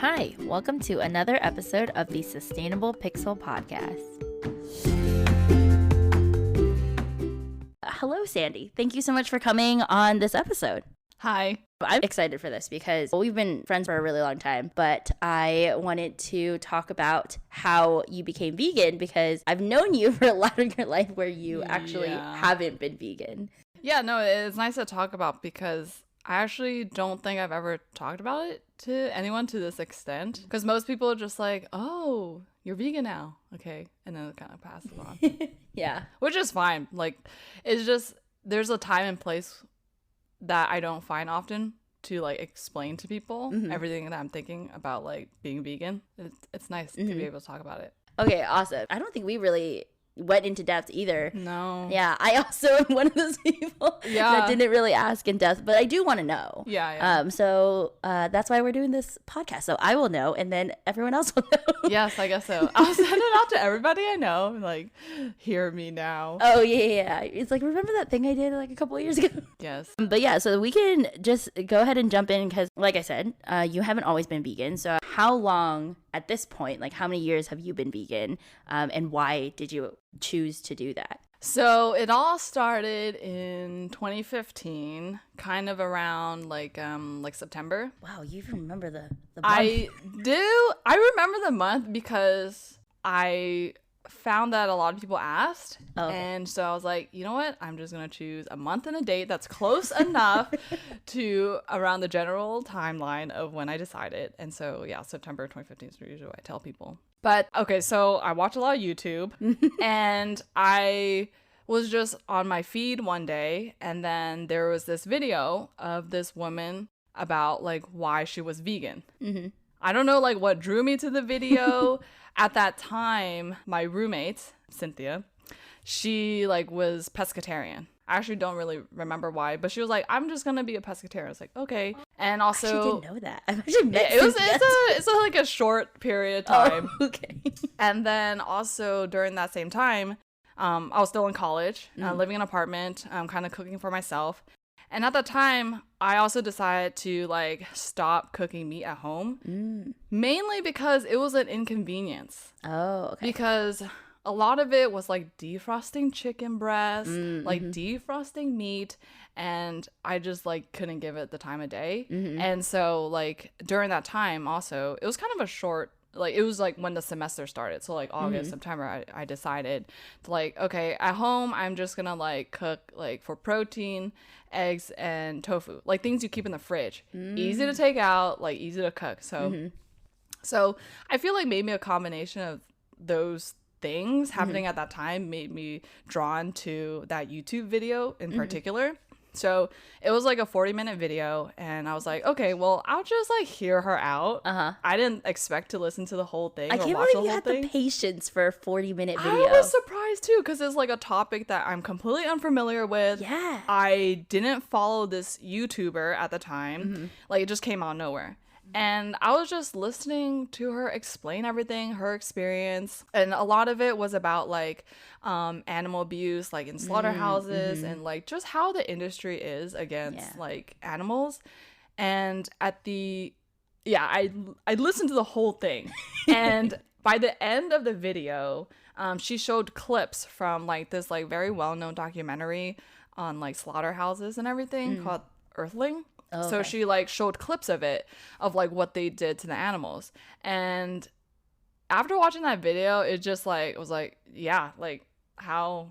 Hi, welcome to another episode of the Sustainable Pixel Podcast. Hello, Sandy. Thank you so much for coming on this episode. Hi. I'm excited for this because we've been friends for a really long time, but I wanted to talk about how you became vegan because I've known you for a lot of your life where you actually haven't been vegan. Yeah, no, it's nice to talk about because I actually don't think I've ever talked about it to anyone to this extent. Because most people are just like, oh, you're vegan now. Okay. And then it kind of passes on. Yeah. Which is fine. Like, it's just, there's a time and place that I don't find often to like explain to people everything that I'm thinking about like being vegan. It's nice to be able to talk about it. Okay, awesome. I don't think we really went into depth either. No. Yeah, I also am one of those people that didn't really ask in depth, but I do want to know. Yeah. So that's why we're doing this podcast. So I will know, and then everyone else will know. Yes, I guess so. I'll send it out to everybody I know. Like, hear me now. Oh, yeah. It's like, remember that thing I did like a couple of years ago? Yes. But yeah, so we can just go ahead and jump in because, like I said, you haven't always been vegan. So how long at this point, like how many years have you been vegan? And why did you choose to do that? So it all started in 2015, kind of around like September. Wow, you even remember the month. I do. I remember the month because I found that a lot of people asked. Oh, okay. And so I was like, you know what? I'm just going to choose a month and a date that's close enough to around the general timeline of when I decided. And so, yeah, September 2015 is usually what I tell people. But okay, so I watch a lot of YouTube and I was just on my feed one day and then there was this video of this woman about like why she was vegan. I don't know like what drew me to the video. At that time, my roommate, Cynthia, she like was pescatarian. I actually don't really remember why, but she was like, I'm just gonna be a pescatarian. I was like, okay. And also, I actually didn't know that. I've actually met it's like a short period of time. Oh, okay. And then also during that same time, I was still in college, living in an apartment, kind of cooking for myself. And at that time, I also decided to like stop cooking meat at home, mainly because it was an inconvenience. Oh, okay. Because a lot of it was like defrosting chicken breast, like defrosting meat, and I just like couldn't give it the time of day. And so like during that time also, it was kind of a short, like it was like when the semester started. So like August, September, I decided to like, okay, at home, I'm just gonna like cook like for protein, eggs and tofu, like things you keep in the fridge. Easy to take out, like easy to cook. So, so I feel like maybe a combination of those things happening at that time made me drawn to that YouTube video in particular. So it was like a 40-minute video and I was like, okay, well, I'll just like hear her out. I didn't expect to listen to the whole thing. I can't believe you had the patience for a 40-minute video. I was surprised too because it's like a topic that I'm completely unfamiliar with. Yeah. I didn't follow this YouTuber at the time. Like it just came out of nowhere. And I was just listening to her explain everything, her experience. And a lot of it was about like animal abuse, like in slaughterhouses and like just how the industry is against like animals. And at the, I listened to the whole thing. And by the end of the video, she showed clips from like this like very well-known documentary on like slaughterhouses and everything called Earthling. Oh, so okay. she like showed clips of it, of like what they did to the animals. And after watching that video, it just like was like, yeah, like how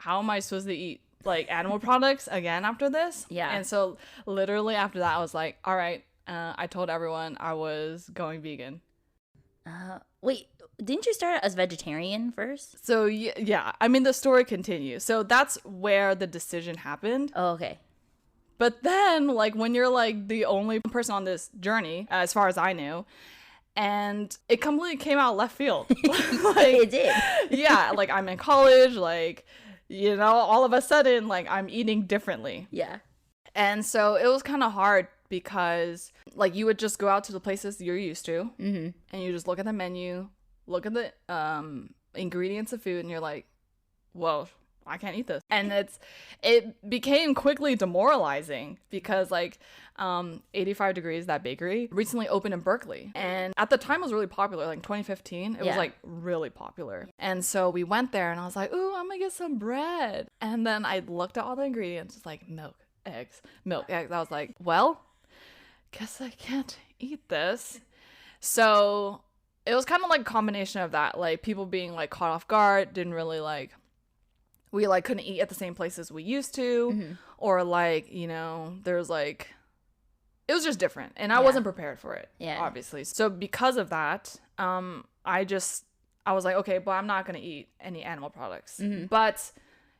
am I supposed to eat like animal products again after this? Yeah. And so literally after that, I was like, all right, I told everyone I was going vegan. Wait, didn't you start as vegetarian first? So yeah, I mean the story continues. So that's where the decision happened. Oh, okay. But then, like, when you're, like, the only person on this journey, as far as I knew, and it completely came out left field. Like, It did. Yeah, like, I'm in college, like, you know, all of a sudden, like, I'm eating differently. Yeah. And so it was kind of hard because, like, you would just go out to the places you're used to, and you just look at the menu, look at the ingredients of food, and you're like, whoa, I can't eat this. And it became quickly demoralizing because like 85 Degrees, that bakery, recently opened in Berkeley. And at the time it was really popular, like 2015. It was like really popular. And so we went there and I was like, ooh, I'm gonna get some bread. And then I looked at all the ingredients. It's like milk, eggs. I was like, well, guess I can't eat this. So it was kind of like a combination of that, like people being like caught off guard, didn't really like, we like couldn't eat at the same places we used to, or like, you know, there's like, it was just different and I wasn't prepared for it, obviously. So because of that, I was like, okay, but I'm not going to eat any animal products, but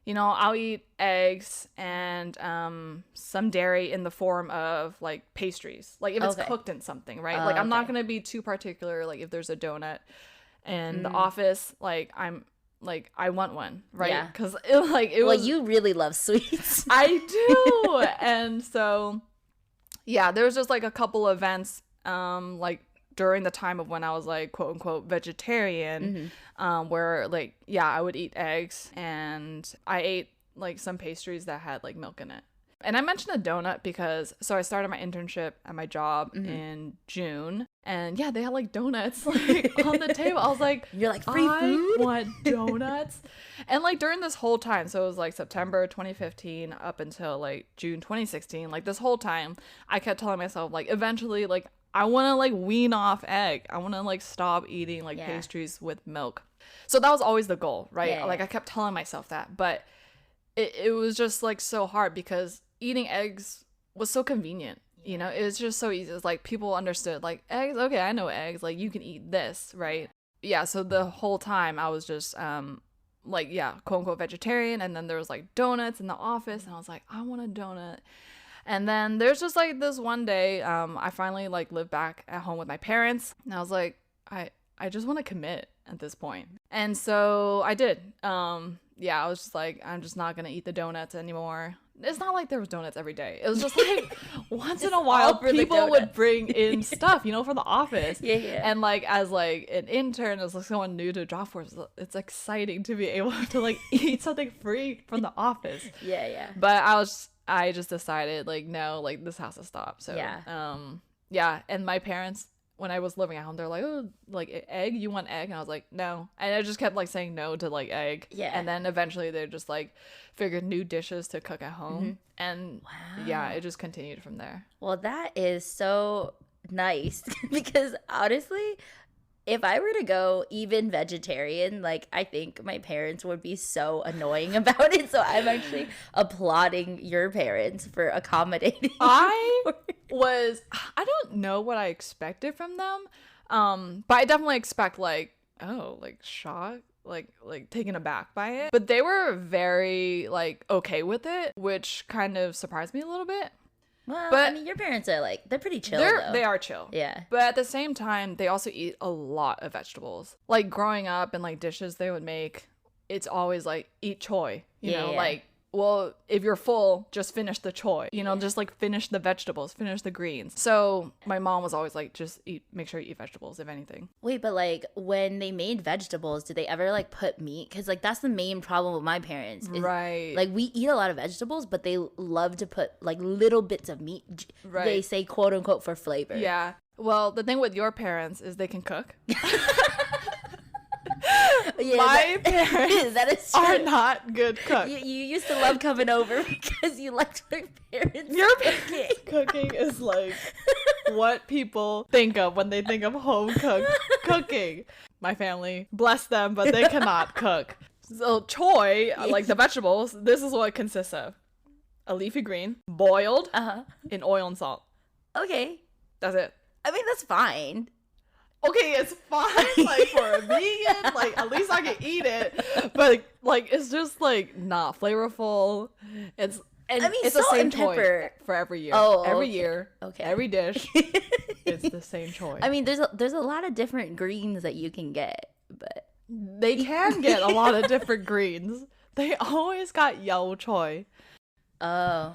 you know, I'll eat eggs and some dairy in the form of like pastries, like if it's cooked in something, right? Like I'm not going to be too particular. Like if there's a donut in the office, like I want one, right? Yeah. Because it was. Well, you really love sweets. I do. And so, yeah, there was just like a couple events, like during the time of when I was like quote unquote vegetarian, where like, yeah, I would eat eggs and I ate like some pastries that had like milk in it. And I mentioned a donut because, so I started my internship at my job in June, and yeah, they had like donuts like on the table. I was like, you're like, free food? I want donuts. And like during this whole time, so it was like September 2015 up until like June 2016, like this whole time, I kept telling myself like, eventually, like I want to like wean off egg. I want to like stop eating like pastries with milk. So that was always the goal, right? Yeah, like I kept telling myself that, but it was just like so hard because eating eggs was so convenient, you know. It was just so easy. It's like people understood like eggs, okay, I know eggs, like you can eat this, right? Yeah, so the whole time I was just like, yeah, quote unquote vegetarian. And then there was like donuts in the office and I was like, I want a donut. And then there's just like this one day I finally like lived back at home with my parents and I was like, I just want to commit at this point. And so I did. Yeah, I was just like, I'm just not gonna eat the donuts anymore. It's not like there was donuts every day. It was just like once in a while people would bring in stuff, you know, for the office. Yeah. And like as like an intern, as like someone new to Dropforce, it's exciting to be able to like eat something free from the office. Yeah. But I just decided like, no, like this has to stop. So yeah. And my parents, when I was living at home, they're like, oh, like egg, you want egg? And I was like, no. And I just kept like saying no to like egg. Yeah. And then eventually they just like figured new dishes to cook at home. And yeah, it just continued from there. Well, that is so nice because honestly, if I were to go even vegetarian, like I think my parents would be so annoying about it. So I'm actually applauding your parents for accommodating. I don't know what I expected from them. But I definitely expect like, oh, like shock, like taken aback by it. But they were very like okay with it, which kind of surprised me a little bit. Well, but I mean, your parents are like, they're pretty chill though. They are chill. Yeah. But at the same time, they also eat a lot of vegetables. Like growing up and like dishes they would make, it's always like eat choy, you know, like, well, if you're full, just finish the choy, you know, just like finish the vegetables, finish the greens. So my mom was always like, just make sure you eat vegetables, if anything. Wait, but like when they made vegetables, did they ever like put meat? Because like that's the main problem with my parents. Right. Like we eat a lot of vegetables, but they love to put like little bits of meat. Right. They say quote unquote for flavor. Yeah. Well, the thing with your parents is they can cook. Yeah, my parents are not good cooks. You used to love coming over because you liked my parents. Your parents cooking is like what people think of when they think of home cooked cooking. My family, bless them, but they cannot cook. So choy, like the vegetables, this is what it consists of: a leafy green, boiled in oil and salt. Okay, that's it. I mean, that's fine. Okay, it's fine, like, for a vegan, like, at least I can eat it, but, like, it's just, like, not flavorful. It's the same choy for every year. Every year, every dish, it's the same choy. I mean, there's a lot of different greens that you can get, but... They can get a lot of different greens. They always got yellow choy. Oh...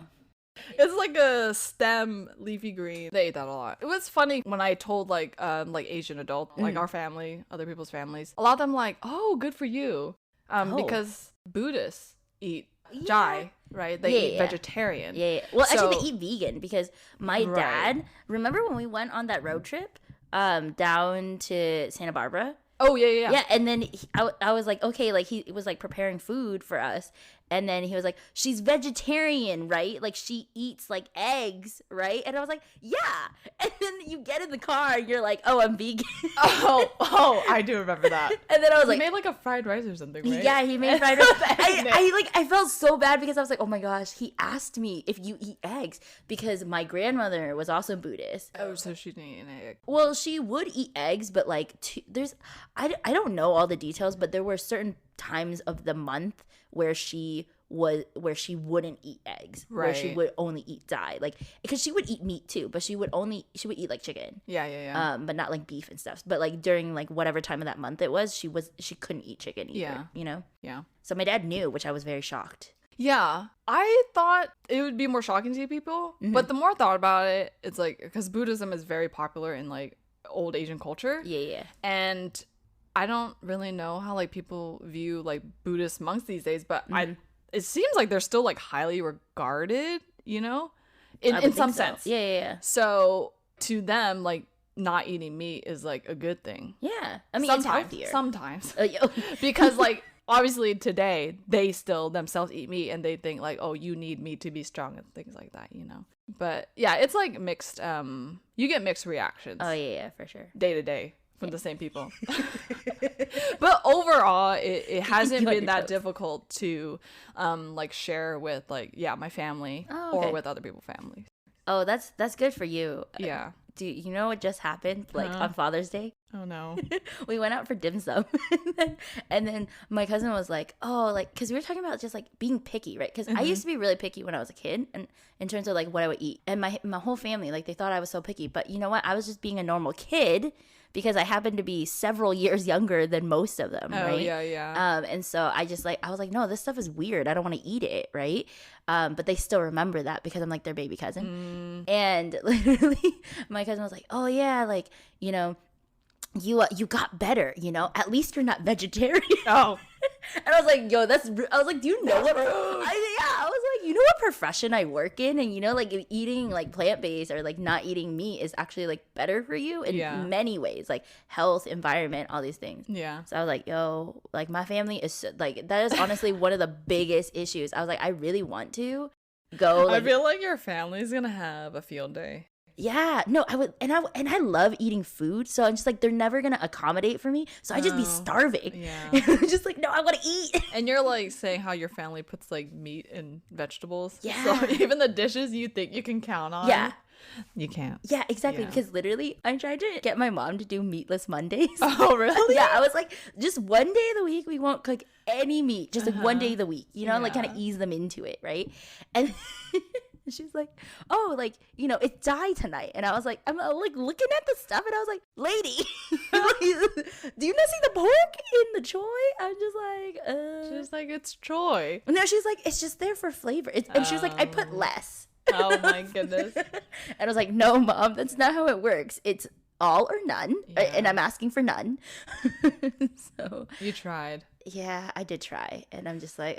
It's like a stem leafy green. They ate that a lot. It was funny when I told like Asian adults, like our family, other people's families. A lot of them like, oh, good for you. Because Buddhists eat jai, right? They eat vegetarian. Yeah. Well, actually, they eat vegan because my dad. Remember when we went on that road trip, down to Santa Barbara? Oh yeah. Yeah, and then I was like, okay, like he was like preparing food for us, and then he was like, she's vegetarian, right? Like she eats like eggs, right? And I was like, yeah. And then you get in the car, and you're like, oh, I'm vegan. Oh, I do remember that. And then I was he like, made like a fried rice or something, right? Yeah, he made fried rice. I felt so bad because I was like, oh my gosh, he asked me if you eat eggs because my grandmother was also Buddhist. Oh, so she didn't eat an egg. Well, she would eat eggs, but like I don't know all the details, but there were certain times of the month where she wouldn't eat eggs, where she would only eat dai, like because she would eat meat too, but she would eat like chicken, but not like beef and stuff. But like during like whatever time of that month it was, she couldn't eat chicken either, you know. Yeah. So my dad knew, which I was very shocked. Yeah, I thought it would be more shocking to people, but the more I thought about it, it's like because Buddhism is very popular in like old Asian culture. Yeah. And I don't really know how like people view like Buddhist monks these days, but it seems like they're still like highly regarded, you know, in some sense. Yeah. So to them, like not eating meat is like a good thing. Yeah, I mean, sometimes, it's healthier. Sometimes, because like obviously today they still themselves eat meat and they think like, oh, you need meat to be strong and things like that, you know. But yeah, it's like mixed. You get mixed reactions. Oh yeah, for sure. Day to day. From the same people. But overall it hasn't been that difficult to like share with like my family or with other people's families. Oh, that's good for you. Yeah. Do you know what just happened like on Father's Day? Oh no. We went out for dim sum and then my cousin was like, oh, like because we were talking about just like being picky, right? Because I used to be really picky when I was a kid and in terms of like what I would eat, and my whole family, like they thought I was so picky, but you know what, I was just being a normal kid because I happened to be several years younger than most of them, right? Yeah. And so I was like, no, this stuff is weird, I don't want to eat it, right? But they still remember that because I'm like their baby cousin. And literally my cousin was like, oh yeah, like, you know, you got better, you know, at least you're not vegetarian. Oh. And I was like, yo, I was like, do you know what I was like, you know what profession I work in, and you know, like eating like plant-based or like not eating meat is actually like better for you in many ways, like health, environment, all these things. Yeah. So I was like, yo, like my family is like, that is honestly one of the biggest issues. I was like, I really want to go. Like, I feel like your family's gonna have a field day. Yeah, no, I would, and I love eating food, so I'm just like, they're never gonna accommodate for me, so I just be starving. Yeah. I'm just like, no, I want to eat. And you're like saying how your family puts like meat and vegetables. Yeah. So even the dishes you think you can count on. Yeah. You can't. Yeah, exactly. Yeah. Because literally, I tried to get my mom to do meatless Mondays. Oh, really? Yeah, I was like, just one day of the week, we won't cook any meat. Just like one day of the week, you know, like kind of ease them into it, right? And she's like, oh, like, you know, it's dai tonight. And I was like, I'm like looking at the stuff and I was like, lady, do you not see the pork in the choy? I'm just like, She's like, it's choy. No, she's like, it's just there for flavor. And she was like, I put less. Oh my goodness. And I was like, no, Mom, that's not how it works. It's all or none. And I'm asking for none. So you tried. Yeah, I did try. And I'm just like,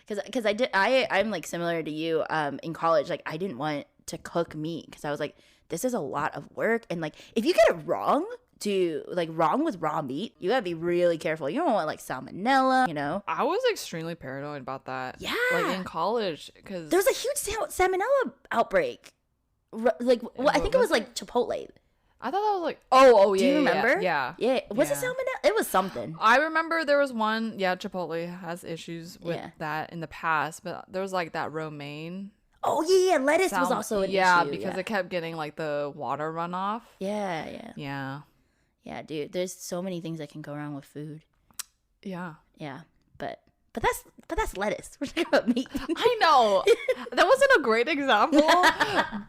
because I'm like similar to you in college. Like I didn't want to cook meat because I was like, this is a lot of work. And like, if you get it wrong, wrong with raw meat, you gotta be really careful. You don't want like salmonella, you know. I was extremely paranoid about that. Yeah, like in college, because there was a huge salmonella outbreak. Like, well, I think it was like Chipotle. I thought that was like, oh yeah. Do you remember? Yeah. Was it salmonella? It was something. I remember there was one. Yeah, Chipotle has issues with that in the past, but there was like that romaine. Oh yeah, lettuce was also an issue. Because it kept getting like the water runoff. Yeah, dude. There's so many things that can go wrong with food. Yeah. Yeah, but that's lettuce. We're talking about meat. I know. That wasn't a great example,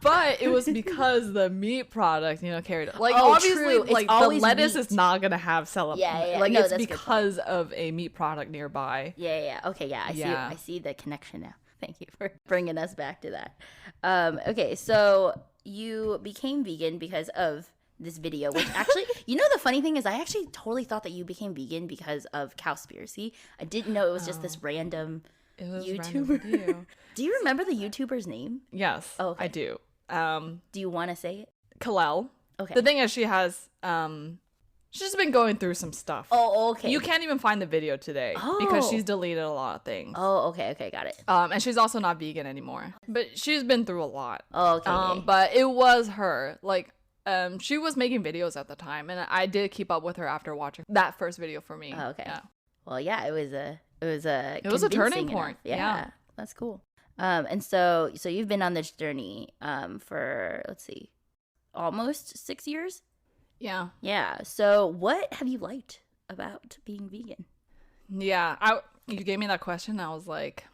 but it was because the meat product, you know, carried like obviously true. Like the lettuce meat. Is not gonna have celery. Yeah. Like no, it's because of a meat product nearby. Yeah. Okay, yeah. I see the connection now. Thank you for bringing us back to that. Okay, so you became vegan because of this video, which actually, you know, the funny thing is I actually totally thought that you became vegan because of Cowspiracy. I didn't know it was just this random It was YouTuber. random video. Do you remember the YouTuber's name? Yes, Oh, okay. I do. Do you want to say it? Kalel. Okay. The thing is, she has she's been going through some stuff. Oh, okay. You can't even find the video today because she's deleted a lot of things. Oh, okay, got it. And she's also not vegan anymore. But she's been through a lot. Oh, okay. But it was her. Like, she was making videos at the time, and I did keep up with her after watching that first video for me. Oh, okay. Yeah. Well, yeah, it was a turning convincing point. enough. Yeah. That's cool. And so you've been on this journey for, let's see, almost 6 years. Yeah. Yeah. So what have you liked about being vegan? Yeah. You gave me that question. I was like,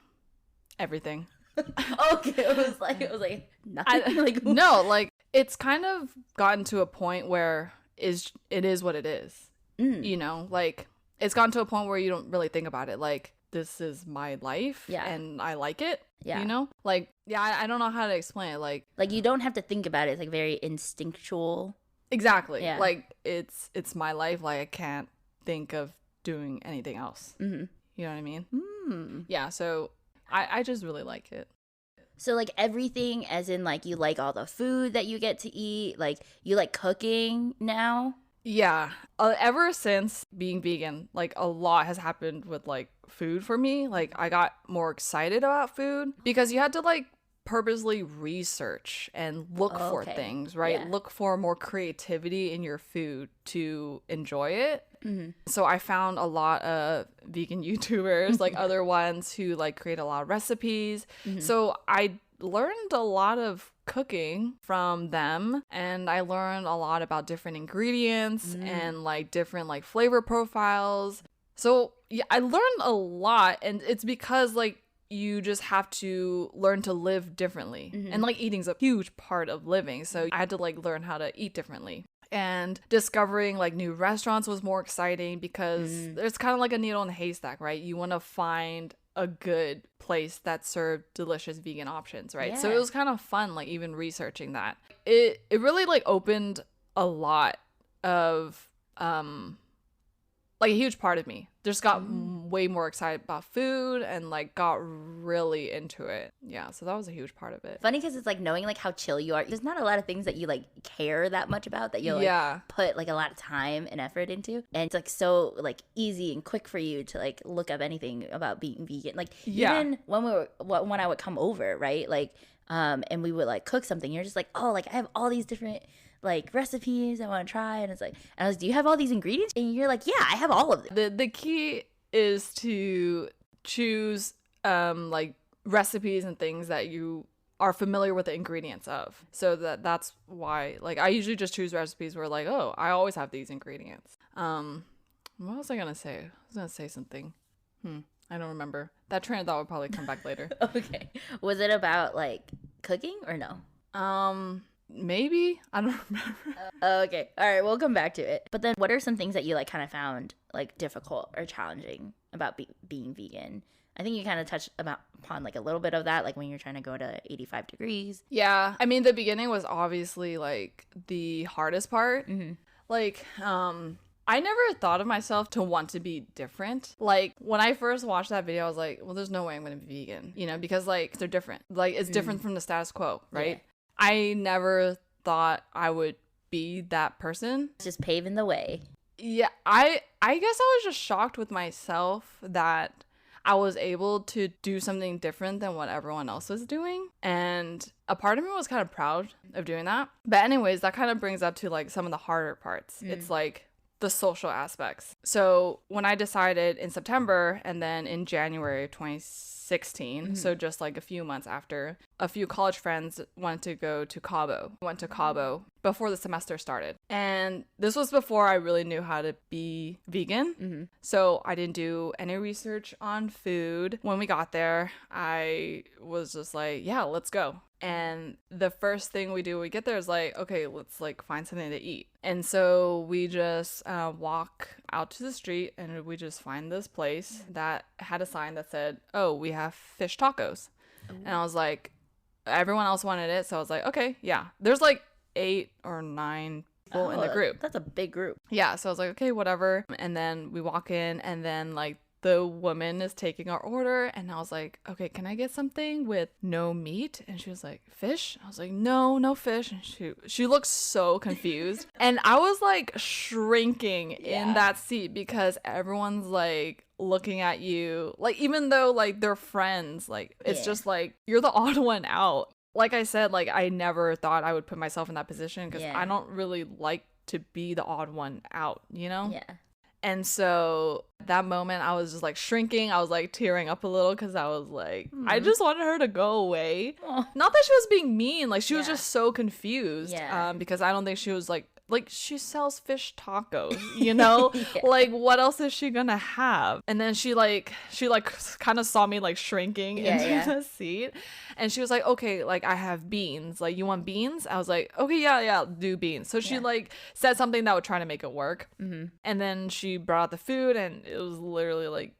everything. Okay. It was like nothing. No, like it's kind of gotten to a point where it is what it is. You know, like it's gotten to a point where you don't really think about it. Like, this is my life, and I like it. Yeah. You know, like, yeah, I don't know how to explain it. Like you don't have to think about it. It's like very instinctual. Exactly. Yeah. Like it's my life. Like I can't think of doing anything else. Mm-hmm. You know what I mean? Yeah. So I just really like it. So like everything, as in like you like all the food that you get to eat, like you like cooking now. Yeah. Ever since being vegan, like a lot has happened with like food for me. Like I got more excited about food because you had to like purposely research and look for things, right? Yeah. Look for more creativity in your food to enjoy it. Mm-hmm. So I found a lot of vegan YouTubers, like other ones who like create a lot of recipes. Mm-hmm. So I learned a lot of cooking from them, and I learned a lot about different ingredients and like different like flavor profiles. So yeah, I learned a lot, and it's because like you just have to learn to live differently. And like eating's a huge part of living. So I had to like learn how to eat differently. And discovering like new restaurants was more exciting because there's kind of like a needle in a haystack, right? You want to find a good place that served delicious vegan options, right? So it was kind of fun, like even researching that. It really like opened a lot of like a huge part of me. Just got way more excited about food and like got really into it. Yeah, so that was a huge part of it. Funny because it's like knowing like how chill you are. There's not a lot of things that you like care that much about that you'll like put like a lot of time and effort into, and it's like so like easy and quick for you to like look up anything about being vegan. Like even when I would come over, right? Like and we would like cook something, you're just like, oh, like I have all these different like recipes I want to try, and it's like, and I was, do you have all these ingredients? And you're like, yeah, I have all of them. The key is to choose like recipes and things that you are familiar with the ingredients of, so that's why like I usually just choose recipes where like, oh, I always have these ingredients. What was I gonna say? I was gonna say something. I don't remember. That train of thought would probably come back later. Okay, was it about like cooking or no? Maybe, I don't remember. Okay, all right, we'll come back to it. But then what are some things that you like kind of found like difficult or challenging about being vegan? I think you kind of touched upon like a little bit of that, like when you're trying to go to 85 degrees. Yeah, I mean the beginning was obviously like the hardest part. Like I never thought of myself to want to be different. Like when I first watched that video, I was like, well, there's no way I'm gonna be vegan, you know, because like they're different. Like it's different from the status quo, right? Yeah. I never thought I would be that person. Just paving the way. Yeah, I guess I was just shocked with myself that I was able to do something different than what everyone else was doing. And a part of me was kind of proud of doing that. But anyways, that kind of brings up to like some of the harder parts. It's like the social aspects. So when I decided in September and then in January of 2016, so just like a few months after, a few college friends wanted to go to Cabo. Went to Cabo before the semester started. And this was before I really knew how to be vegan. So I didn't do any research on food. When we got there, I was just like, yeah, let's go. And the first thing we do when we get there is like, okay, let's like find something to eat. And so we just walk out to the street and we just find this place that had a sign that said, oh, we have fish tacos. And I was like, everyone else wanted it. So I was like, okay, yeah. There's like 8 or 9 people in the group. That's a big group. Yeah. So I was like, okay, whatever. And then we walk in and then like the woman is taking our order, and I was like, okay, can I get something with no meat? And she was like, fish? I was like, no fish. And she looked so confused. And I was like shrinking in that seat because everyone's like looking at you, like, even though like they're friends, like it's just like you're the odd one out. Like I said, like I never thought I would put myself in that position because I don't really like to be the odd one out, you know? Yeah. And so that moment I was just like shrinking. I was like tearing up a little because I was like, I just wanted her to go away. Not that she was being mean. Like she was just so confused because I don't think she was like she sells fish tacos, you know? Like what else is she gonna have? And then she kind of saw me like shrinking into the seat. And she was like, okay, like I have beans. Like you want beans? I was like, okay, yeah, do beans. So she like said something that would try to make it work. And then she brought out the food, and it was literally like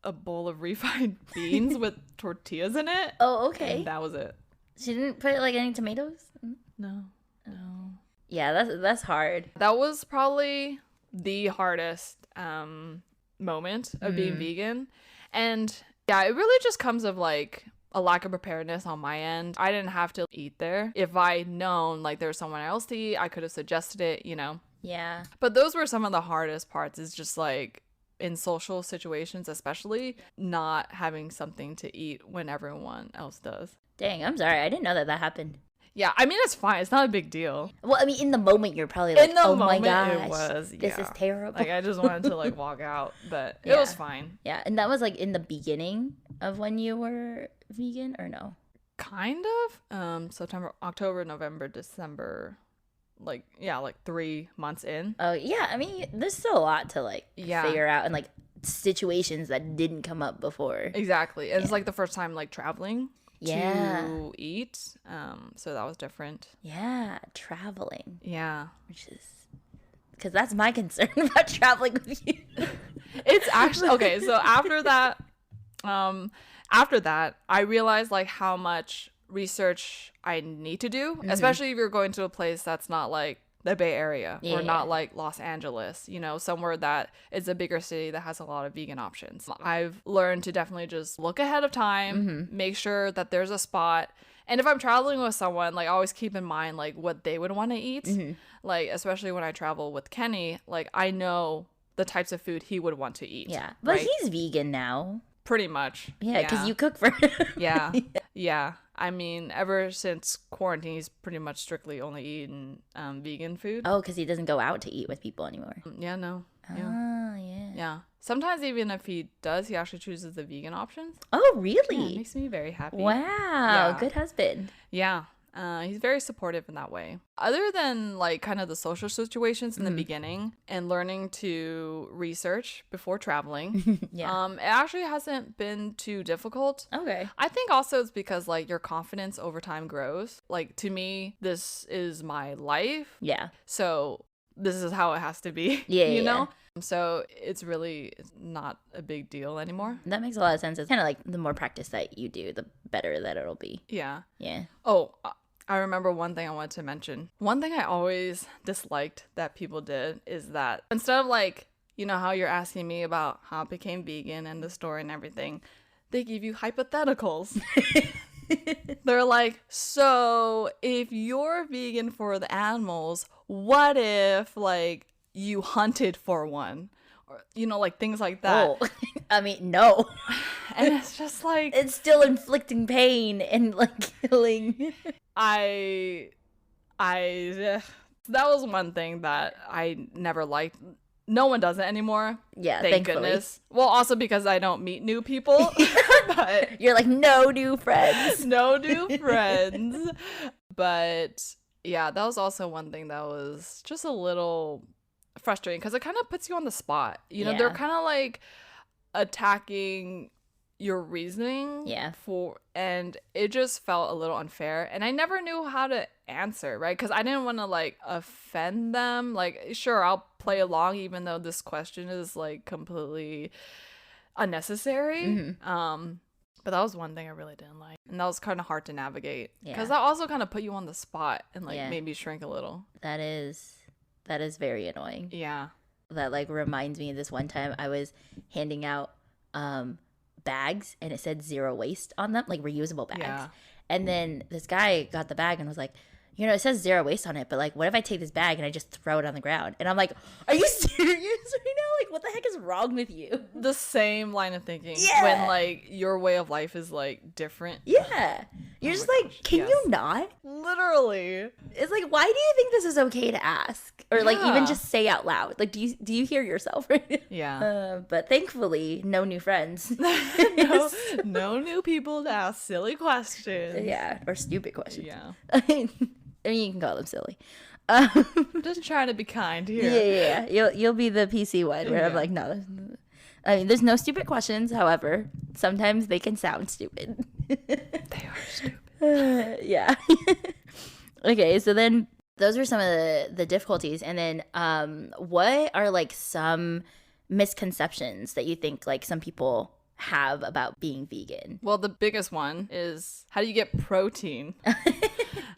a bowl of refried beans with tortillas in it. Oh, okay. And that was it. She didn't put like any tomatoes? No. Yeah, that's hard. That was probably the hardest moment of being vegan. And yeah, it really just comes of like a lack of preparedness on my end. I didn't have to eat there. If I'd known like there's someone else to eat, I could have suggested it, you know? Yeah. But those were some of the hardest parts, is just like in social situations, especially not having something to eat when everyone else does. Dang, I'm sorry. I didn't know that happened. Yeah, I mean, it's fine. It's not a big deal. Well, I mean, in the moment, you're probably like, oh my gosh, it was, this is terrible. Like, I just wanted to, like, walk out, but it was fine. Yeah, and that was, like, in the beginning of when you were vegan, or no? Kind of. September, October, November, December, like 3 months in. Oh, yeah. I mean, there's still a lot to, like, figure out, and, like, situations that didn't come up before. Exactly. And it's, like, the first time, like, traveling. To eat, so that was different. Yeah, traveling. Yeah, which is because that's my concern about traveling with you. It's actually okay. So after that, I realized like how much research I need to do, especially if you're going to a place that's not like the Bay Area or not like Los Angeles, you know, somewhere that is a bigger city that has a lot of vegan options. I've learned to definitely just look ahead of time, make sure that there's a spot. And if I'm traveling with someone, like always keep in mind like what they would want to eat. Like, especially when I travel with Kenny, like I know the types of food he would want to eat. Yeah. But he's vegan now. Pretty much. Yeah, because you cook for him. Yeah. I mean, ever since quarantine, he's pretty much strictly only eaten vegan food. Oh, because he doesn't go out to eat with people anymore. Yeah, no. Oh, yeah. Yeah. Sometimes even if he does, he actually chooses the vegan options. Oh, really? Yeah, it makes me very happy. Wow. Yeah. Good husband. Yeah. He's very supportive in that way. Other than like kind of the social situations in the beginning and learning to research before traveling, it actually hasn't been too difficult. Okay. I think also it's because like your confidence over time grows. Like to me, this is my life. Yeah. So this is how it has to be. You know? So it's really not a big deal anymore. That makes a lot of sense. It's kind of like the more practice that you do, the better that it'll be. Yeah. Yeah. Oh, I remember one thing I wanted to mention. One thing I always disliked that people did is that instead of like, you know how you're asking me about how I became vegan and the story and everything, they give you hypotheticals. They're like, so if you're vegan for the animals, what if like you hunted for one? Or, you know, like things like that. Oh, I mean, no. And it's just like, it's still inflicting pain and like killing. That was one thing that I never liked. No one does it anymore. Yeah, thank goodness. Well, also because I don't meet new people. But you're like, no new friends. No new friends. But yeah, that was also one thing that was just a little frustrating because it kind of puts you on the spot. You know, they're kind of like attacking your reasoning and it just felt a little unfair, and I never knew how to answer, right? Because I didn't want to like offend them. Like, sure, I'll play along even though this question is like completely unnecessary. But that was one thing I really didn't like, and that was kind of hard to navigate because that also kind of put you on the spot and like made me shrink a little. That is very annoying. Yeah. That like reminds me of this one time I was handing out bags and it said zero waste on them, like reusable bags. Yeah. And then this guy got the bag and was like, you know, it says zero waste on it, but like, what if I take this bag and I just throw it on the ground? And I'm like, are you serious right now? Like, what the heck is wrong with you? The same line of thinking. Yeah. When like your way of life is like different. Yeah. You're just like, gosh, can yes. you not? Literally. It's like, why do you think this is okay to ask? Or like even Yeah. just say out loud? Like, do you hear yourself right now? Yeah. But thankfully, no new friends. No new people to ask silly questions. Yeah, or stupid questions. Yeah. I mean, you can call them silly. Just trying to be kind here. Yeah. You'll be the PC one where I'm Yeah. like, no. I mean, there's no stupid questions. However, sometimes they can sound stupid. They are stupid. Yeah. Okay, so then those are some of the difficulties, and then what are like some misconceptions that you think like some people have about being vegan? Well, the biggest one is, how do you get protein?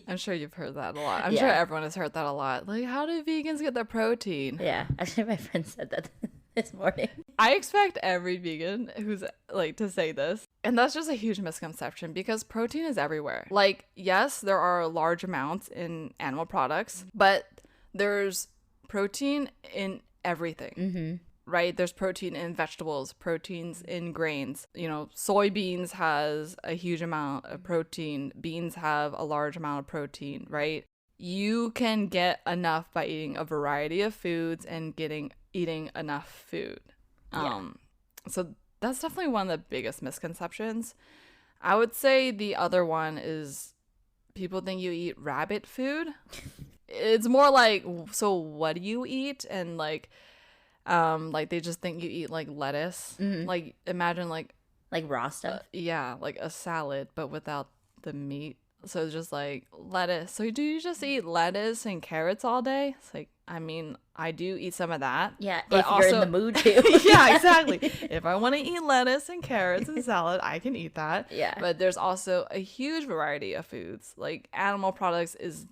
I'm sure you've heard that a lot. I'm sure Yeah. everyone has heard that a lot. Like, how do vegans get their protein? Yeah, actually, my friend said that this morning. I expect every vegan who's like to say this. And that's just a huge misconception because protein is everywhere. Like, yes, there are large amounts in animal products, but there's protein in everything. Mm-hmm. Right? There's protein in vegetables, proteins in grains. You know, soybeans has a huge amount of protein. Beans have a large amount of protein, right? You can get enough by eating a variety of foods and eating enough food. Yeah. So that's definitely one of the biggest misconceptions. I would say the other one is people think you eat rabbit food. It's more like, so what do you eat? And like they just think you eat like lettuce. Mhm. Like imagine like Raw stuff. yeah, like a salad but without the meat. So it's just like lettuce. So do you just eat lettuce and carrots all day? It's like, I mean, I do eat some of that. Yeah, but if you're in also- the mood to. Yeah, exactly. If I want to eat lettuce and carrots and salad, I can eat that. Yeah. But there's also a huge variety of foods. Like animal products is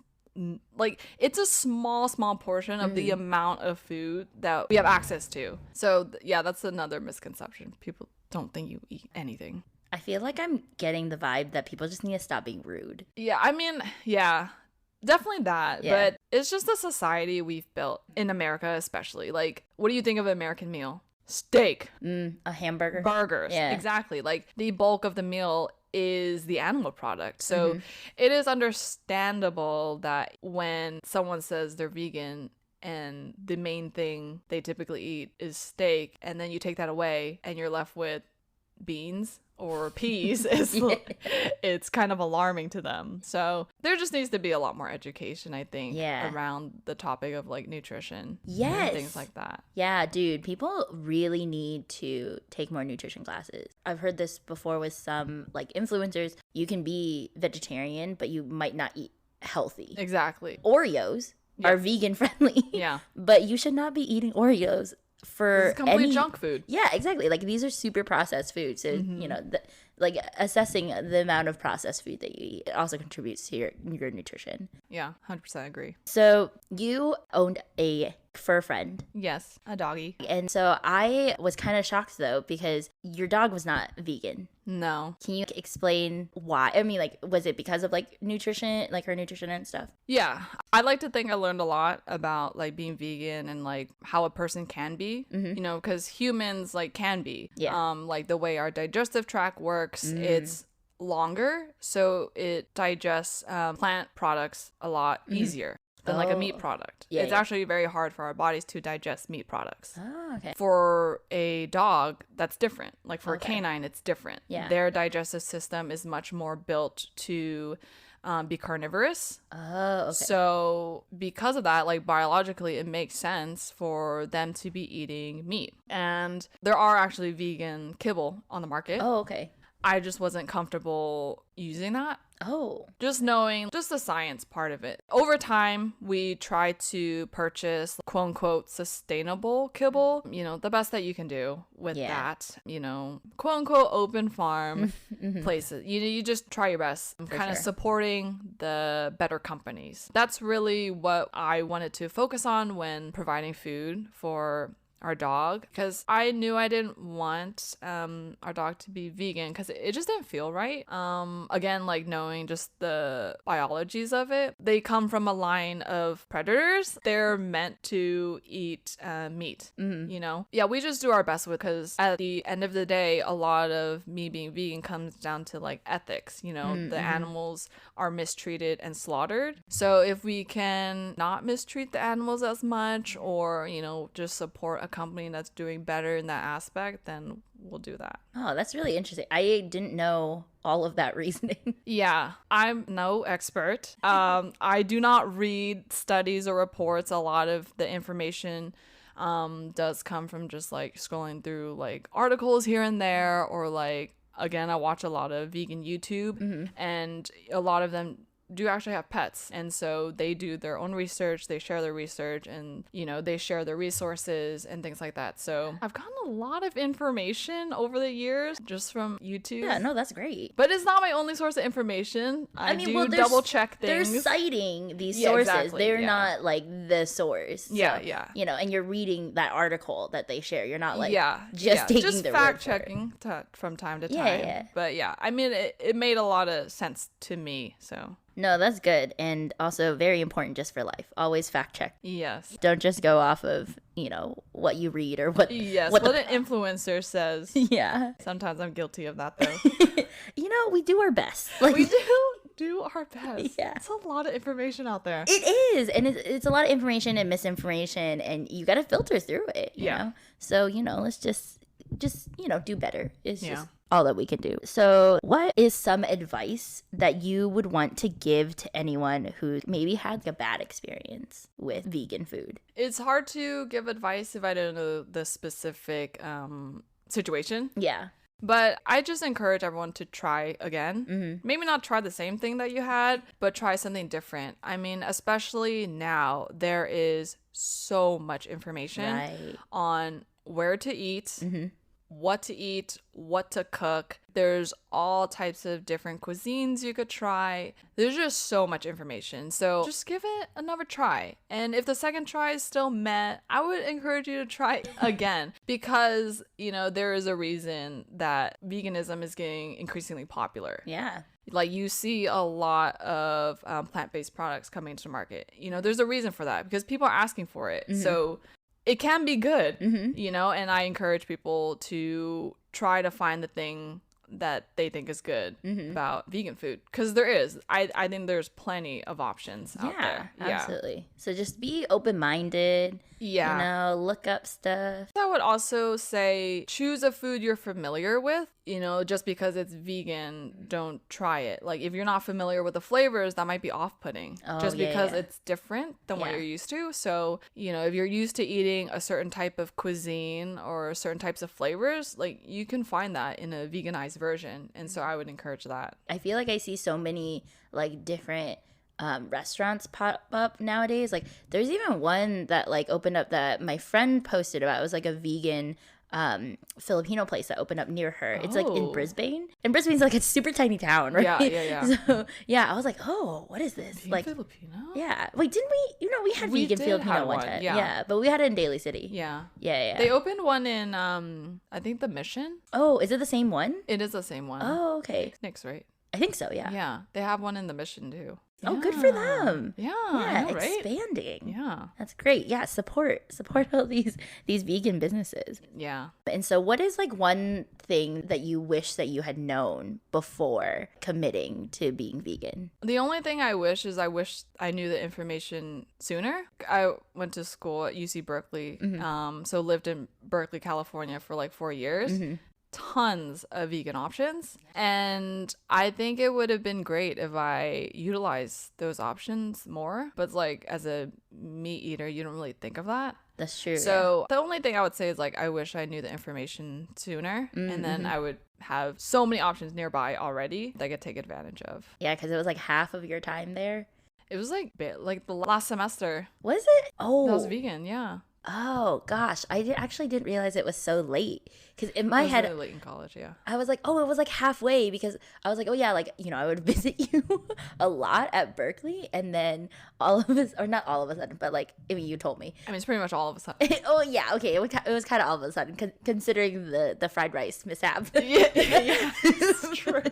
like it's a small portion of the amount of food that we have access to. So yeah, that's another misconception. People don't think you eat anything. I feel like I'm getting the vibe that people just need to stop being rude. Yeah, I mean, yeah, definitely that. Yeah. But it's just the society we've built in America, especially. Like, what do you think of an American meal? Steak, A hamburger. burgers. Yeah. Exactly. Like the bulk of the meal is the animal product. So it is understandable that when someone says they're vegan and the main thing they typically eat is steak, and then you take that away and you're left with beans or peas, it's kind of alarming to them. So there just needs to be a lot more education, I think, Yeah. around the topic of like nutrition. Yes. And things like that. Yeah, dude, people really need to take more nutrition classes. I've heard this before with some like influencers. You can be vegetarian, but you might not eat healthy. Exactly. Oreos are vegan friendly. Yeah. But you should not be eating Oreos for It's complete any junk food. Yeah, exactly. Like these are super processed foods. So, you know, like assessing the amount of processed food that you eat also contributes to your nutrition. Yeah, 100% agree. So you owned a fur friend. Yes, a doggy. And so I was kind of shocked though, because your dog was not vegan. No. Can you explain why? I mean, like, was it because of like nutrition, like her nutrition and stuff? Yeah, I like to think I learned a lot about like being vegan and like how a person can be, you know, because humans like can be. Yeah. Like the way our digestive tract works, it's longer, so it digests plant products a lot easier than like a meat Oh. product. Yeah, It's yeah. actually very hard for our bodies to digest meat products. Oh, okay. For a dog, that's different. Like for Okay. a canine, it's different. Yeah. Their digestive system is much more built to be carnivorous. Oh, okay. So because of that, like biologically, it makes sense for them to be eating meat. And there are actually vegan kibble on the market. Oh, okay. I just wasn't comfortable using that. Oh, Just knowing just the science part of it. Over time, we try to purchase quote unquote sustainable kibble, you know, the best that you can do with Yeah. that, you know, quote unquote open farm places. You just try your best. Kind of sure. supporting the better companies. That's really what I wanted to focus on when providing food for our dog, because I knew I didn't want our dog to be vegan because it just didn't feel right. Again, like knowing just the biologies of it, they come from a line of predators. They're meant to eat meat, you know? Yeah, we just do our best with, because at the end of the day, a lot of me being vegan comes down to like ethics, you know, the animals are mistreated and slaughtered. So if we can not mistreat the animals as much, or, you know, just support a company that's doing better in that aspect, then we'll do that. Oh, that's really interesting. I didn't know all of that reasoning. Yeah, I'm no expert. I do not read studies or reports. A lot of the information does come from just like scrolling through like articles here and there, or like, again, I watch a lot of vegan YouTube, and a lot of them do actually have pets, and so they do their own research, they share their research, and, you know, they share their resources and things like that. So I've gotten a lot of information over the years just from YouTube. Yeah, no, that's great. But it's not my only source of information. I mean, do double check things. They're citing these sources. Exactly, they're not like the source. So, yeah. You know, and you're reading that article that they share. You're not like just taking their fact word for it. checking from time to time. Yeah. But yeah, I mean, it made a lot of sense to me. So no, that's good, and also very important just for life. Always fact check. yes. Don't just go off of, you know, what you read or what. Yes, what an influencer says. Yeah. Sometimes I'm guilty of that, though. You know, we do our best. Like We do our best. Yeah. It's a lot of information out there. It is, and it's a lot of information and misinformation, and you got to filter through it. You know? So, you know, let's just you know, do better. It's just all that we can do. So what is some advice that you would want to give to anyone who maybe had a bad experience with vegan food? It's hard to give advice if I don't know the specific situation. Yeah. But I just encourage everyone to try again. Maybe not try the same thing that you had, but try something different. I mean, especially now, there is so much information on where to eat, what to eat, what to cook. There's all types of different cuisines you could try. There's just so much information. So just give it another try. And if the second try is still meh, I would encourage you to try again, because, you know, there is a reason that veganism is getting increasingly popular. Yeah. Like, you see a lot of plant-based products coming to the market. You know, there's a reason for that, because people are asking for it. So it can be good, you know, and I encourage people to try to find the thing that they think is good about vegan food, because there is. I think there's plenty of options out there. Absolutely. So just be open-minded. Yeah. You know, look up stuff. I would also say choose a food you're familiar with. You know, just because it's vegan, don't try it. Like, if you're not familiar with the flavors, that might be off-putting. Just because it's different than what you're used to. So, you know, if you're used to eating a certain type of cuisine or certain types of flavors, like, you can find that in a veganized version. And so I would encourage that. I feel like I see so many like different restaurants pop up nowadays. Like, there's even one that like opened up that my friend posted about. It was like a vegan Filipino place that opened up near her. It's like in Brisbane, and Brisbane's like a super tiny town, right? Yeah. So yeah, I was like, oh, what is this? Vegan like Filipino? Yeah. Wait, didn't we? You know, we had vegan did Filipino have one one, time. yeah. Yeah, but we had it in Daly City. Yeah. Yeah. They opened one in I think the Mission. Oh, is it the same one? It is the same one. Oh, okay. Nick's right. I think so. Yeah. Yeah. They have one in the Mission too. Oh, good for them. Yeah. Yeah, I know, right? expanding. Yeah. That's great. Yeah, support all these vegan businesses. Yeah. And so what is like one thing that you wish that you had known before committing to being vegan? The only thing I wish is I knew the information sooner. I went to school at UC Berkeley, so lived in Berkeley, California for like 4 years. Tons of vegan options, and I think it would have been great if I utilized those options more, but like, as a meat eater, you don't really think of that. That's true. So the only thing I would say is like, I wish I knew the information sooner, and then I would have so many options nearby already that I could take advantage of. Yeah, because it was like half of your time there. It was like the last semester. Was it? Oh, That was vegan. Yeah. Oh gosh, actually didn't realize it was so late. Because in my head, really late in college, yeah. I was like, oh, it was like halfway, because I was like, oh yeah, like, you know, I would visit you a lot at Berkeley, and then all of us, or not all of a sudden, but like, I mean, you told me. I mean, it's pretty much all of a sudden. Oh yeah, okay, it was kind of all of a sudden, considering the fried rice mishap. Yeah, it's true.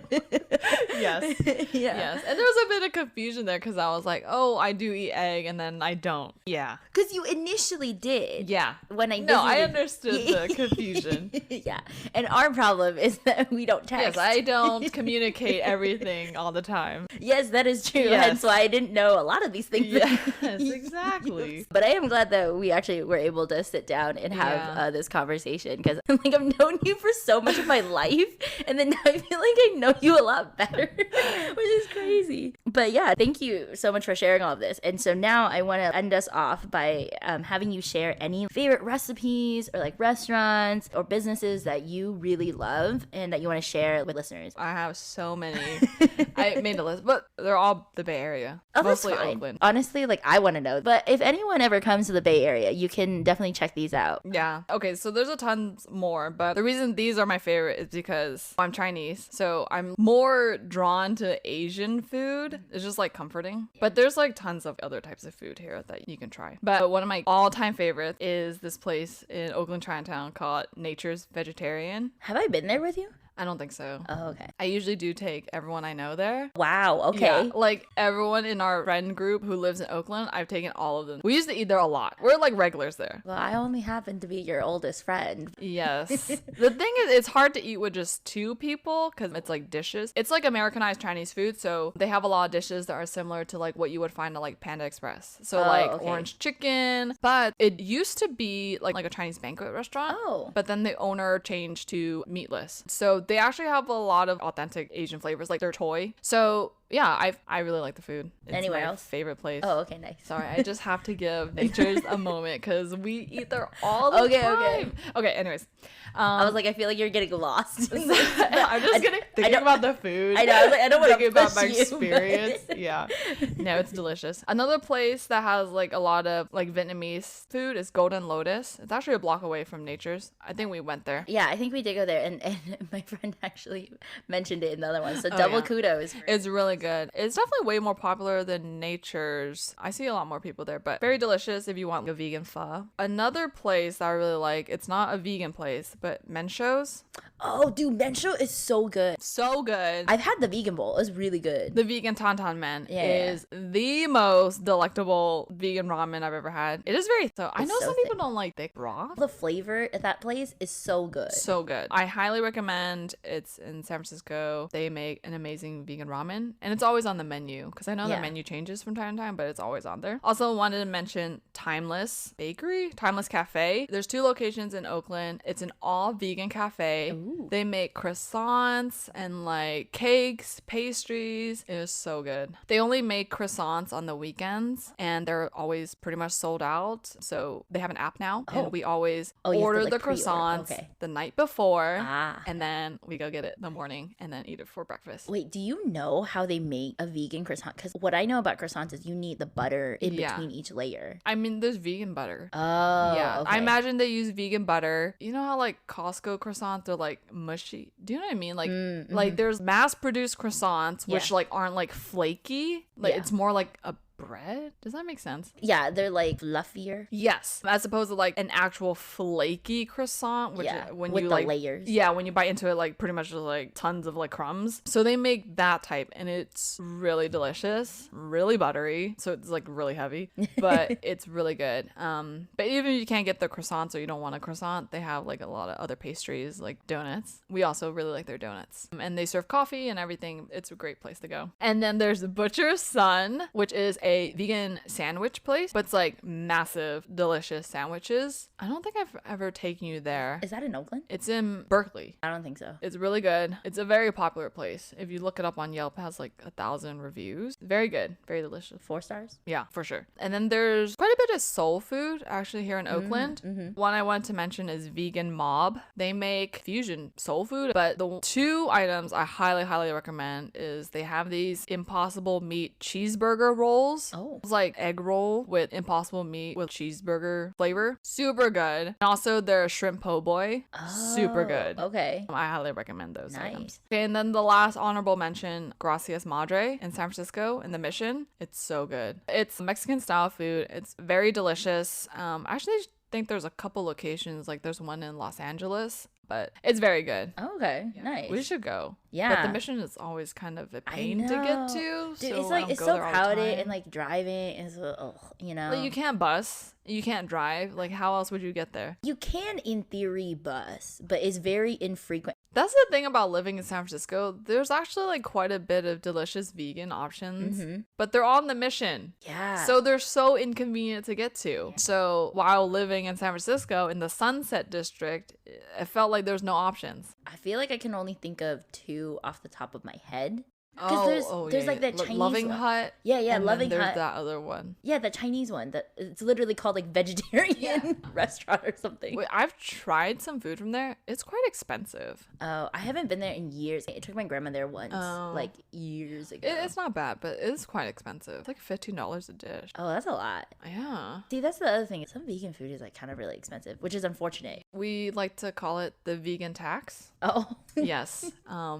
Yes. Yeah. Yes. And there was a bit of confusion there because I was like, oh, I do eat egg, and then I don't. Yeah. Because you initially did. Yeah. When I visited. No, I understood the confusion. Yeah. And our problem is that we don't text. Yes, I don't communicate everything all the time. Yes, that is true. Yes. Hence why I didn't know a lot of these things. Yes, exactly. But I am glad that we actually were able to sit down and have this conversation, because like, I've known you for so much of my life, and then now I feel like I know you a lot better, which is crazy. But yeah, thank you so much for sharing all of this. And so now I want to end us off by having you share any favorite recipes or like restaurants or businesses that you really love and that you want to share with listeners. I have so many. I made a list, but they're all the Bay Area. Oh, that's mostly fine. Oakland. Honestly, like, I want to know. But if anyone ever comes to the Bay Area, you can definitely check these out. Yeah. Okay, so there's a tons more, but the reason these are my favorite is because I'm Chinese. So I'm more drawn to Asian food. It's just like comforting. But there's like tons of other types of food here that you can try. But one of my all-time favorites is this place in Oakland, Chinatown called Nature's Vegetarian. Have I been there with you? I don't think so. Oh, okay. I usually do take everyone I know there. Wow, okay. Yeah, like everyone in our friend group who lives in Oakland, I've taken all of them. We used to eat there a lot. We're like regulars there. Well, I only happen to be your oldest friend. Yes. The thing is, it's hard to eat with just two people because it's like dishes. It's like Americanized Chinese food, so they have a lot of dishes that are similar to like what you would find at like Panda Express. So orange chicken, but it used to be like a Chinese banquet restaurant. Oh. But then the owner changed to meatless. So they actually have a lot of authentic Asian flavors, like their toy. So yeah, I really like the food. It's Anywhere my else? favorite place. Oh, okay, nice. Sorry, I just have to give Nature's a moment because we eat there all the time. Okay, anyways. I was like, I feel like you're getting lost. I'm just thinking about the food. I know. I was like, I don't want to thinking about my you, experience. Yeah. No, it's delicious. Another place that has like a lot of like Vietnamese food is Golden Lotus. It's actually a block away from Nature's. I think we went there. Yeah, I think we did go there, and my friend actually mentioned it in the other one. So double kudos. It's really good. It's definitely way more popular than Nature's. I see a lot more people there, but very delicious if you want like a vegan pho. Another place that I really like, it's not a vegan place, but Mencho's. Oh, dude, Mencho is so good. So good. I've had the vegan bowl. It's really good. The vegan Tantan Men is the most delectable vegan ramen I've ever had. It is very I know some people don't like thick broth. The flavor at that place is so good. So good. I highly recommend. It's in San Francisco. They make an amazing vegan ramen, and it's always on the menu because I know the menu changes from time to time, but it's always on there. Also wanted to mention Timeless Bakery, Timeless Cafe. There's 2 locations in Oakland. It's an all vegan cafe. Ooh. They make croissants and like cakes, pastries. It is so good. They only make croissants on the weekends, and they're always pretty much sold out. So they have an app now, and we always order the croissants the night before, and then we go get it in the morning and then eat it for breakfast. Wait, do you know how they make a vegan croissant? Because what I know about croissants is you need the butter in between each layer. I mean, there's vegan butter. Oh, yeah. Okay. I imagine they use vegan butter. You know how like Costco croissants are like mushy? Do you know what I mean? Like, like there's mass-produced croissants which like aren't like flaky. Like it's more like a bread. Does that make sense? Yeah, they're like fluffier. Yes, as opposed to like an actual flaky croissant, which when with you the like layers. Yeah, when you bite into it, like pretty much just like tons of like crumbs. So they make that type, and it's really delicious, really buttery. So it's like really heavy, but it's really good. But even if you can't get the croissants or you don't want a croissant, they have like a lot of other pastries like donuts. We also really like their donuts, and they serve coffee and everything. It's a great place to go. And then there's the Butcher's Son, which is a vegan sandwich place, but it's like massive, delicious sandwiches. I don't think I've ever taken you there. Is that in Oakland? It's in Berkeley. I don't think so. It's really good. It's a very popular place. If you look it up on Yelp, it has like 1,000 reviews. Very good. Very delicious. 4 stars? Yeah, for sure. And then there's quite a bit of soul food actually here in Oakland. One I want to mention is Vegan Mob. They make fusion soul food, but the 2 items I highly recommend is they have these Impossible Meat cheeseburger rolls. It's like egg roll with Impossible Meat with cheeseburger flavor. Super good. And also their shrimp po' boy. Super good. Okay. I highly recommend those items. Okay, and then the last honorable mention, Gracias Madre in San Francisco in the Mission. It's so good. It's Mexican style food. It's very delicious. Actually, I think there's a couple locations. Like there's one in Los Angeles, but it's very good. Okay, nice. We should go. Yeah. But the Mission is always kind of a pain to get to. Dude, so it's like, it's so crowded and like driving is, you know. Like you can't bus. You can't drive. Like how else would you get there? You can in theory bus, but it's very infrequent. That's the thing about living in San Francisco. There's actually like quite a bit of delicious vegan options, but they're on the Mission. Yeah. So they're so inconvenient to get to. So while living in San Francisco in the Sunset District, it felt like there's no options. I feel like I can only think of 2 off the top of my head. Because there's like that Chinese Loving one. Hut. Yeah, and Loving then there's Hut. that other one. Yeah, the Chinese one. That it's literally called like vegetarian restaurant or something. Wait, I've tried some food from there. It's quite expensive. Oh, I haven't been there in years. I took my grandma there once, like years ago. It's not bad, but it's quite expensive. It's like $15 a dish. Oh, that's a lot. Yeah. See, that's the other thing. Some vegan food is like kind of really expensive, which is unfortunate. We like to call it the vegan tax. Oh. Yes.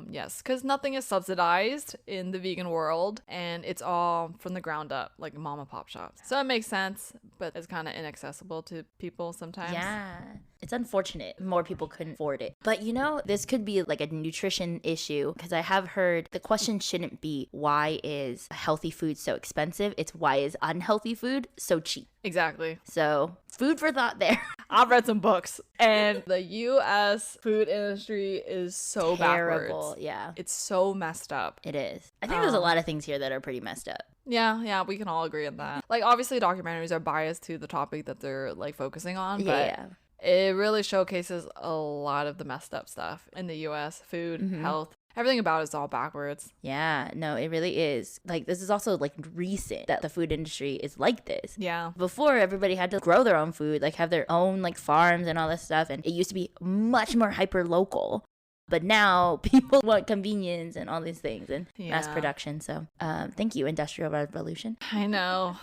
Yes, because nothing is subsidized in the vegan world, and it's all from the ground up, like mom and pop shops. So it makes sense, but it's kind of inaccessible to people sometimes. Yeah. It's unfortunate more people couldn't afford it. But you know, this could be like a nutrition issue because I have heard the question shouldn't be why is healthy food so expensive? It's why is unhealthy food so cheap? Exactly. So food for thought there. I've read some books, and the U.S. food industry is so terrible. Backwards. Yeah. It's so messed up. It is. I think there's a lot of things here that are pretty messed up. Yeah, we can all agree on that. Like, obviously, documentaries are biased to the topic that they're, like, focusing on, but it really showcases a lot of the messed up stuff in the U.S. Food, health. Everything about it's all backwards. Yeah, no, it really is. Like, this is also, like, recent that the food industry is like this. Yeah. Before, everybody had to grow their own food, like, have their own, like, farms and all this stuff. And it used to be much more hyper-local. But now people want convenience and all these things and mass production. So thank you, Industrial Revolution. I know.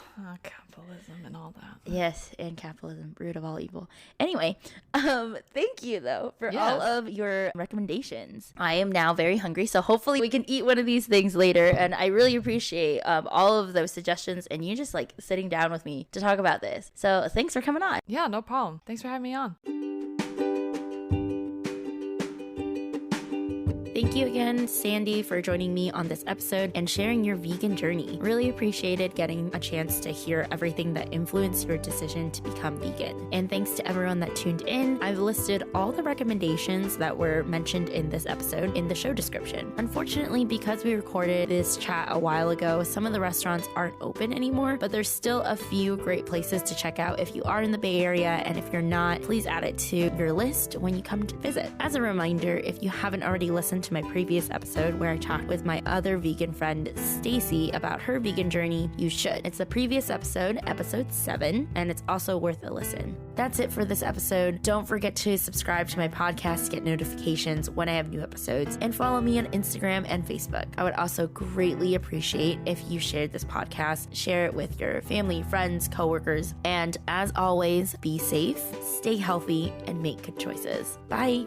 Capitalism and all that. Yes, and capitalism, root of all evil. Anyway, thank you, though, for all of your recommendations. I am now very hungry, so hopefully we can eat one of these things later. And I really appreciate all of those suggestions and you just, like, sitting down with me to talk about this. So thanks for coming on. Yeah, no problem. Thanks for having me on. Thank you again, Sandy, for joining me on this episode and sharing your vegan journey. Really appreciated getting a chance to hear everything that influenced your decision to become vegan. And thanks to everyone that tuned in. I've listed all the recommendations that were mentioned in this episode in the show description. Unfortunately, because we recorded this chat a while ago, some of the restaurants aren't open anymore, but there's still a few great places to check out if you are in the Bay Area, and if you're not, please add it to your list when you come to visit. As a reminder, if you haven't already listened to my previous episode where I talked with my other vegan friend Stacy about her vegan journey, you should. It's the previous episode, episode 7, and it's also worth a listen. That's it for this episode. Don't forget to subscribe to my podcast to get notifications when I have new episodes, and follow me on Instagram and Facebook. I would also greatly appreciate if you shared this podcast, share it with your family, friends, coworkers, and as always, be safe, stay healthy, and make good choices. Bye.